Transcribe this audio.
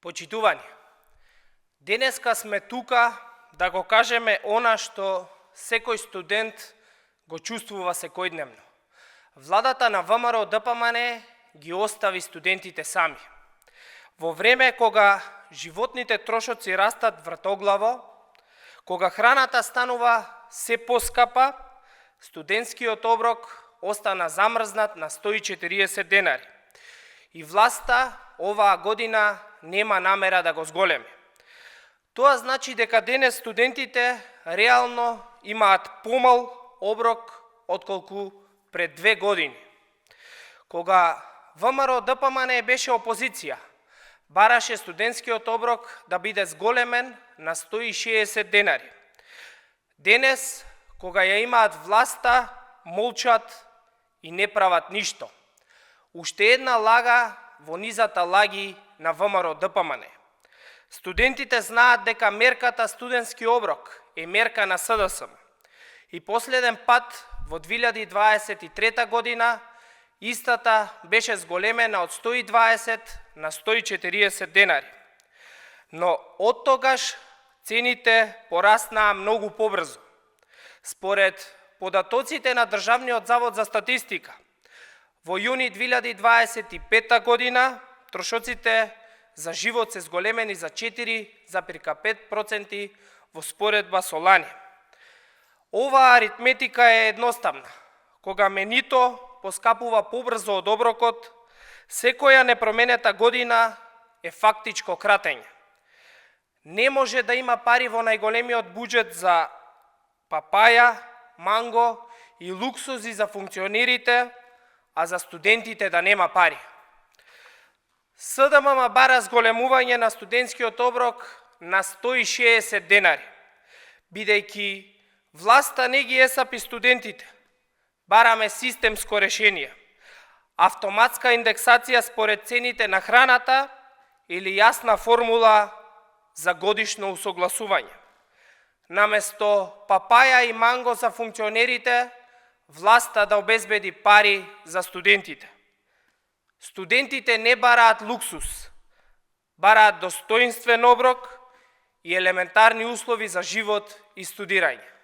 Почитувани, денеска сме тука да го кажеме она што секој студент го чувствува секојдневно. Владата на ВМРО ДПМН ги остави студентите сами. Во време кога животните трошоци растат вратоглаво, кога храната станува се поскапа, студентскиот оброк остана замрзнат на 140 денари. И власта оваа година нема намера да го зголеми. Тоа значи дека денес студентите реално имаат помал оброк отколку пред 2 години. Кога ВМРО ДПМН беше опозиција, бараше студентскиот оброк да биде зголемен на 160 денари. Денес, кога ја имаат власта, молчат и не прават ништо. Уште една лага во низата лаги на ВМРО ДПМН. Студентите знаат дека мерката студентски оброк е мерка на СДСМ. И последен пат во 2023 година истата беше зголемена од 120 на 140 денари. Но од тогаш цените пораснаа многу побрзо. Според податоците на Државниот завод за статистика, во јуни 2025 година трошоците за живот се зголемени за 4,5% во споредба со лани. Оваа аритметика е едноставна. Кога менито поскапува побрзо од оброкот, секоја непроменета година е фактичко кратење. Не може да има пари во најголемиот буџет за папаја, манго и луксузи за функционерите, а за студентите да нема пари. СДММ бара зголемување на студентскиот оброк на 160 денари, бидејќи власта не ги есапи студентите. Бараме системско решение, автоматска индексација според цените на храната или јасна формула за годишно усогласување. Наместо папаја и манго за функционерите, власта да обезбеди пари за студентите. Студентите не бараат луксус, бараат достоинствен оброк и елементарни услови за живот и студирање.